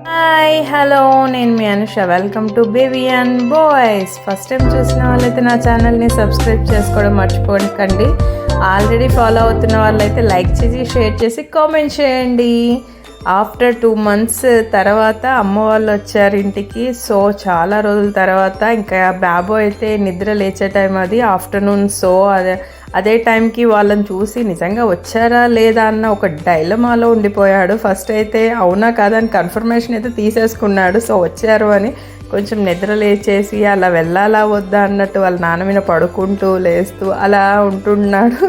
Hi hello నేను మీ Anusha. Welcome to baby and boys. First time చూసిన వాళ్ళైతే నా ఛానల్ని సబ్స్క్రైబ్ చేసుకోవడం మర్చిపోకండి. ఆల్రెడీ ఫాలో అవుతున్న వాళ్ళైతే లైక్ చేసి షేర్ చేసి కామెంట్ చేయండి. ఆఫ్టర్ 2 months తర్వాత అమ్మ వాళ్ళు వచ్చారు ఇంటికి. సో చాలా రోజుల తర్వాత ఇంకా బాబు అయితే నిద్ర లేచే టైం అది ఆఫ్టర్నూన్. సో అదే టైంకి వాళ్ళని చూసి నిజంగా వచ్చారా లేదా అన్న ఒక డైలమాలో ఉండిపోయాడు. ఫస్ట్ అయితే అవునా కాదని కన్ఫర్మేషన్ అయితే తీసేసుకున్నాడు. సో వచ్చారు అని కొంచెం నిద్ర లేచేసి అలా వెళ్ళాలా వద్దా అన్నట్టు వాళ్ళ నాన్న మీద పడుకుంటూ లేస్తూ అలా ఉంటున్నాడు.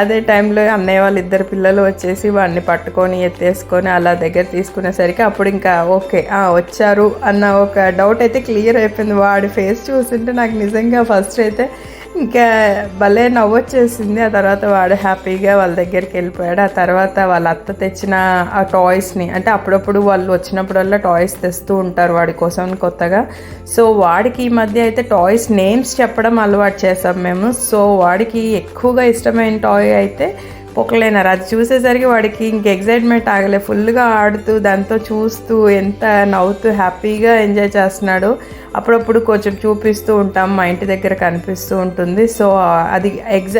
అదే టైంలో అన్నయ్య వాళ్ళ 2 పిల్లలు వచ్చేసి వాడిని పట్టుకొని ఎత్తేసుకొని అలా దగ్గర తీసుకునేసరికి అప్పుడు ఇంకా ఓకే వచ్చారు అన్న ఒక డౌట్ అయితే క్లియర్ అయిపోయింది. వాడి ఫేస్ చూస్తుంటే నాకు నిజంగా ఫస్ట్ అయితే ఇంకా భలే నవ్వొచ్చేసింది. ఆ తర్వాత వాడు హ్యాపీగా వాళ్ళ దగ్గరికి వెళ్ళిపోయాడు. ఆ తర్వాత వాళ్ళ అత్త తెచ్చిన ఆ టాయ్స్ని, అంటే అప్పుడప్పుడు వాళ్ళు వచ్చినప్పుడల్లా టాయ్స్ తెస్తూ ఉంటారు వాడి కోసం కొత్తగా. సో వాడికి ఈ మధ్య అయితే టాయ్స్ నేమ్స్ చెప్పడం అలవాటు చేసాం మేము. సో వాడికి ఎక్కువగా ఇష్టమైన టాయ్ అయితే పొక్కలేనారు. అది చూసేసరికి వాడికి ఇంక ఎగ్జైట్మెంట్ ఆగలే. ఫుల్గా ఆడుతూ దాంతో చూస్తూ ఎంత నవ్వుతూ హ్యాపీగా ఎంజాయ్ చేస్తున్నాడు. అప్పుడప్పుడు కొంచెం చూపిస్తూ ఉంటాం, మా ఇంటి దగ్గర కనిపిస్తూ ఉంటుంది. సో అది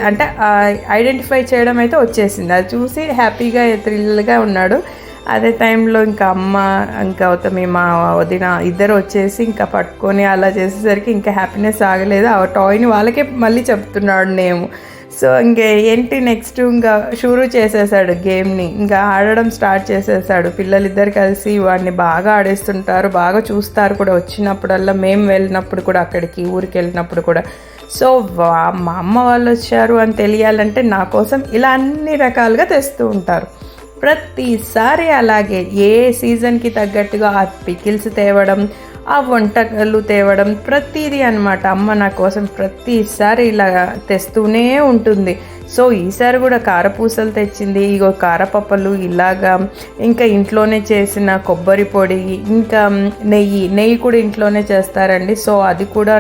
అంటే ఐడెంటిఫై చేయడం అయితే వచ్చేసింది. అది చూసి హ్యాపీగా థ్రిల్గా ఉన్నాడు. అదే టైంలో ఇంకా అమ్మ ఇంకా అవుతాం మా వదిన ఇద్దరు వచ్చేసి ఇంకా పట్టుకొని అలా చేసేసరికి ఇంకా హ్యాపీనెస్ ఆగలేదు. ఆ టాయ్ని వాళ్ళకే మళ్ళీ చెప్తున్నాడు నేము. సో ఏంటి నెక్స్ట్ ఇంకా షురూ చేసేసాడు గేమ్ని. ఇంకా ఆడడం స్టార్ట్ చేసేసాడు. పిల్లలిద్దరు కలిసి వాడిని బాగా ఆడేస్తుంటారు, బాగా చూస్తారు కూడా. వచ్చినప్పుడల్లా మేము వెళ్ళినప్పుడు కూడా, అక్కడికి ఊరికి వెళ్ళినప్పుడు కూడా. సో మా అమ్మ వాళ్ళు వచ్చారు అని తెలియాలంటే నా కోసం ఇలా అన్ని రకాలుగా తెస్తూ ఉంటారు ప్రతిసారి. అలాగే ఏ సీజన్కి తగ్గట్టుగా ఆ పికిల్స్ తేవడం, ఆ వంటకాలు తేవడం, ప్రతిదీ అనమాట. అమ్మ నా కోసం ప్రతిసారి ఇలా తెస్తూనే ఉంటుంది. సో ఈసారి కూడా కారపూసలు తెచ్చింది, ఇగో కారపప్పలు ఇలాగా. ఇంకా ఇంట్లోనే చేసిన కొబ్బరి పొడి, ఇంకా నెయ్యి కూడా ఇంట్లోనే చేస్తారండి. సో అది కూడా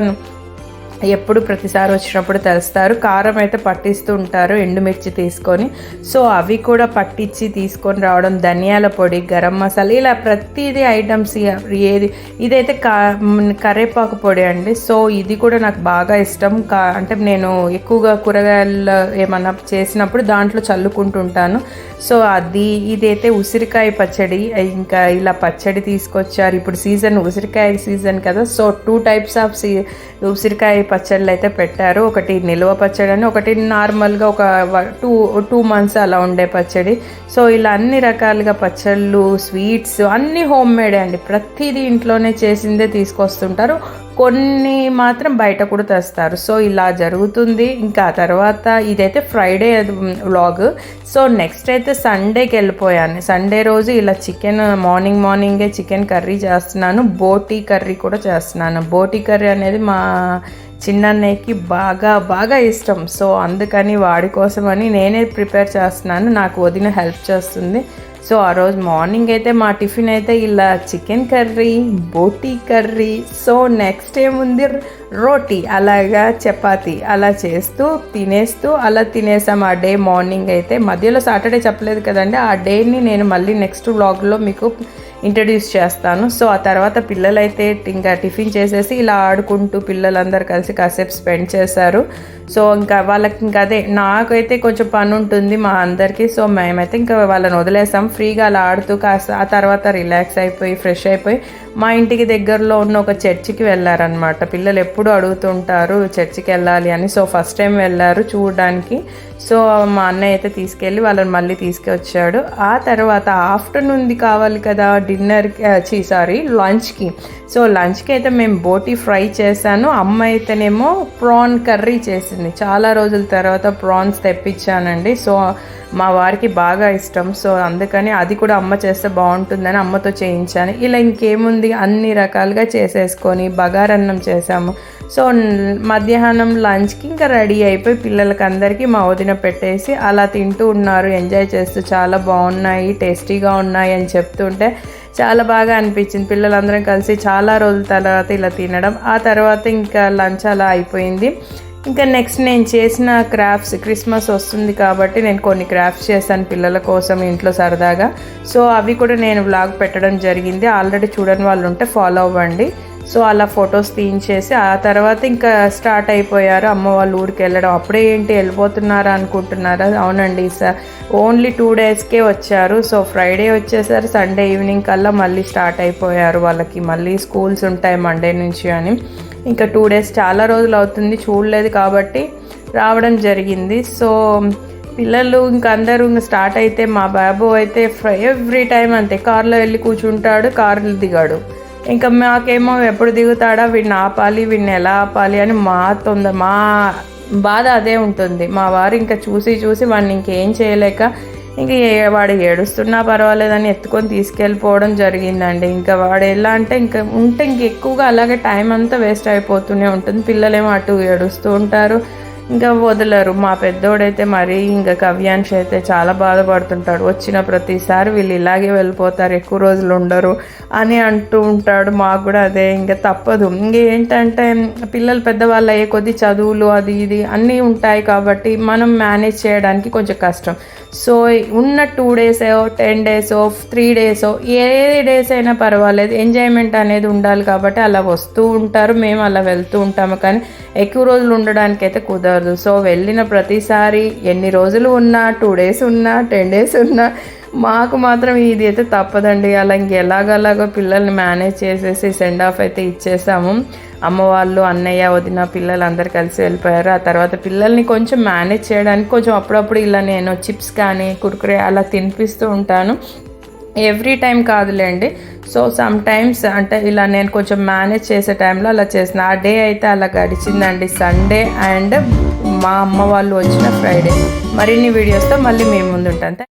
ఎప్పుడు ప్రతిసారి వచ్చినప్పుడు తెస్తారు. కారం అయితే పట్టిస్తూ ఉంటారు ఎండుమిర్చి తీసుకొని. సో అవి కూడా పట్టించి తీసుకొని రావడం. ధనియాల పొడి, గరం మసాలా, ఇలా ప్రతిదీ ఐటమ్స్. ఇదైతే కరేపాకు పొడి అండి. సో ఇది కూడా నాకు బాగా ఇష్టం. అంటే నేను ఎక్కువగా కూరగాయలు ఏమన్నా చేసినప్పుడు దాంట్లో చల్లుకుంటుంటాను. సో ఇదైతే ఉసిరికాయ పచ్చడి. ఇంకా ఇలా పచ్చడి తీసుకొచ్చారు. ఇప్పుడు సీజన్ ఉసిరికాయ సీజన్ కదా. సో 2 types ఆఫ్ ఉసిరికాయ పచ్చళ్ళు అయితే పెట్టారు. ఒకటి నిల్వ పచ్చడి అని, ఒకటి నార్మల్గా ఒక 2 months అలా ఉండే పచ్చడి. సో ఇలా అన్ని రకాలుగా పచ్చళ్ళు, స్వీట్స్ అన్నీ హోమ్ మేడే అండి. ప్రతిదీ ఇంట్లోనే చేసిందే తీసుకొస్తుంటారు. కొన్ని మాత్రం బయట కూడా తెస్తారు. సో ఇలా జరుగుతుంది. ఇంకా తర్వాత ఇదైతే ఫ్రైడే వ్లాగ్. సో నెక్స్ట్ అయితే సండేకి వెళ్ళిపోయాను. సండే రోజు ఇలా చికెన్ మార్నింగే చికెన్ కర్రీ చేస్తున్నాను. బోటీ కర్రీ కూడా చేస్తున్నాను. బోటీ కర్రీ అనేది మా చిన్నన్నయ్యకి బాగా ఇష్టం. సో అందుకని వాడి కోసమని నేనే ప్రిపేర్ చేస్తున్నాను. నాకు వదిన హెల్ప్ చేస్తుంది. సో ఆ రోజు మార్నింగ్ అయితే మా టిఫిన్ అయితే ఇలా చికెన్ కర్రీ, బోటీ కర్రీ. సో నెక్స్ట్ ఏముంది, రోటీ, అలాగా చపాతి అలా చేస్తూ తినేస్తూ అలా తినేసాం ఆ డే మార్నింగ్ అయితే. మధ్యలో సాటర్డే చెప్పలేదు కదండి, ఆ డేని నేను మళ్ళీ నెక్స్ట్ వ్లాగ్లో మీకు ఇంట్రడ్యూస్ చేస్తాను. సో ఆ తర్వాత పిల్లలైతే ఇంకా టిఫిన్ చేసేసి ఇలా ఆడుకుంటూ పిల్లలందరూ కలిసి కాసేపు స్పెండ్ చేశారు. సో ఇంకా వాళ్ళకి ఇంకా అదే, నాకైతే కొంచెం పని ఉంటుంది మా అందరికీ. సో మేమైతే ఇంకా వాళ్ళని వదిలేసాం ఫ్రీగా అలా ఆడుతూ. కాస్త ఆ తర్వాత రిలాక్స్ అయిపోయి ఫ్రెష్ అయిపోయి మా ఇంటికి దగ్గరలో ఉన్న ఒక చర్చికి వెళ్ళారనమాట. పిల్లలు ఎప్పుడు అడుగుతుంటారు చర్చికి వెళ్ళాలి అని. సో ఫస్ట్ టైం వెళ్ళారు చూడడానికి. సో మా అన్నయ్య అయితే తీసుకెళ్ళి వాళ్ళని మళ్ళీ తీసుకొచ్చాడు. ఆ తర్వాత ఆఫ్టర్నూన్ది కావాలి కదా డిన్నర్కి, లంచ్కి. సో లంచ్కి అయితే మేము బోటీ ఫ్రై చేశాను. అమ్మ అయితేనేమో ప్రాన్ కర్రీ చేసింది. చాలా రోజుల తర్వాత ప్రాన్స్ తెప్పించానండి. సో మా వారికి బాగా ఇష్టం. సో అందుకని అది కూడా అమ్మ చేస్తే బాగుంటుందని అమ్మతో చేయించాను. ఇలా ఇంకేముంది, అన్ని రకాలుగా చేసేసుకొని బగారన్నం చేసాము. సో మధ్యాహ్నం లంచ్కి ఇంకా రెడీ అయిపోయి పిల్లలకి అందరికీ మా వదిన పెట్టేసి అలా తింటూ ఉన్నారు, ఎంజాయ్ చేస్తూ. చాలా బాగున్నాయి, టేస్టీగా ఉన్నాయి అని చెప్తుంటే చాలా బాగా అనిపించింది. పిల్లలందరం కలిసి చాలా రోజుల తర్వాత ఇలా తినడం. ఆ తర్వాత ఇంకా లంచ్ అలా అయిపోయింది. ఇంకా నెక్స్ట్ నేను చేసిన క్రాఫ్ట్స్, క్రిస్మస్ వస్తుంది కాబట్టి నేను కొన్ని క్రాఫ్ట్స్ చేశాను పిల్లల కోసం ఇంట్లో సరదాగా. సో అవి కూడా నేను వ్లాగ్ పెట్టడం జరిగింది. ఆల్రెడీ చూడని వాళ్ళు ఉంటే ఫాలో అవ్వండి. సో అలా ఫొటోస్ తీయించేసి ఆ తర్వాత ఇంకా స్టార్ట్ అయిపోయారు అమ్మ వాళ్ళు ఊరికి వెళ్ళడం. అప్పుడే ఏంటి వెళ్ళిపోతున్నారా అనుకుంటున్నారా? అవునండి, ఓన్లీ 2 డేస్కే వచ్చారు. సో ఫ్రైడే వచ్చేసారు, సండే ఈవినింగ్ కల్లా మళ్ళీ స్టార్ట్ అయిపోయారు. వాళ్ళకి మళ్ళీ స్కూల్స్ ఉంటాయి మండే నుంచి అని. ఇంకా 2 డేస్ చాలా రోజులు అవుతుంది చూడలేదు కాబట్టి రావడం జరిగింది. సో పిల్లలు ఇంకా అందరూ ఇంకా స్టార్ట్ అయితే మా బాబు అయితే ఎవ్రీ టైం అంతే, కార్లో వెళ్ళి కూర్చుంటాడు, కార్లు దిగాడు. ఇంకా మాకేమో ఎప్పుడు దిగుతాడా, వీడిని ఆపాలి, వీడిని ఎలా ఆపాలి అని మా బాధ అదే ఉంటుంది. మా వారు ఇంకా చూసి వాడిని ఇంకేం చేయలేక ఇంక వాడు ఏడుస్తున్నా పర్వాలేదని ఎత్తుకొని తీసుకెళ్ళిపోవడం జరిగిందండి. ఇంకా వాడు ఎలా అంటే ఇంక ఎక్కువగా అలాగే టైం అంతా వేస్ట్ అయిపోతూనే ఉంటుంది. పిల్లలేమో అటు ఏడుస్తూ ఉంటారు, ఇంకా వదలరు. మా పెద్దోడైతే మరీ ఇంకా కవ్యాంశ్ అయితే చాలా బాధపడుతుంటాడు. వచ్చిన ప్రతిసారి వీళ్ళు ఇలాగే వెళ్ళిపోతారు, ఎక్కువ రోజులు ఉండరు అని అంటూ ఉంటాడు. మాకు కూడా అదే ఇంకా తప్పదు. ఇంకేంటంటే పిల్లలు పెద్దవాళ్ళు అయ్యే కొద్ది చదువులు అది ఇది అన్నీ ఉంటాయి కాబట్టి మనం మేనేజ్ చేయడానికి కొంచెం కష్టం. సో ఉన్న 2 డేస్ 10 డేస్ 3 డేస్ ఏ డేస్ అయినా పర్వాలేదు, ఎంజాయ్మెంట్ అనేది ఉండాలి కాబట్టి అలా వస్తూ ఉంటారు, మేము అలా వెళ్తూ ఉంటాము. కానీ ఎక్కువ రోజులు ఉండడానికి అయితే కుదరదు. సో వెళ్ళిన ప్రతిసారి ఎన్ని రోజులు ఉన్నా, 2 డేస్ ఉన్నా, 10 డేస్ ఉన్నా మాకు మాత్రం ఇది అయితే తప్పదండి. అలా ఇంకెలాగలాగో పిల్లల్ని మేనేజ్ చేసేసి సెండ్ ఆఫ్ అయితే ఇచ్చేసాము. అమ్మ వాళ్ళు, అన్నయ్య, వదిన, పిల్లలు అందరు కలిసి వెళ్ళిపోయారు. ఆ తర్వాత పిల్లల్ని కొంచెం మేనేజ్ చేయడానికి కొంచెం అప్పుడప్పుడు ఇలా నేను చిప్స్ కానీ కుర్కురే అలా తినిపిస్తూ ఉంటాను. ఎవ్రీ టైం కాదులేండి. సో సమ్ టైమ్స్ అంటే ఇలా నేను కొంచెం మేనేజ్ చేసే టైంలో అలా చేసిన. ఆ డే అయితే అలా గడిచిందండి, సండే అండ్ మా అమ్మ వాళ్ళు వచ్చిన ఫ్రైడే. మరిన్ని వీడియోస్తో మళ్ళీ మేము ముందు ఉంటాను.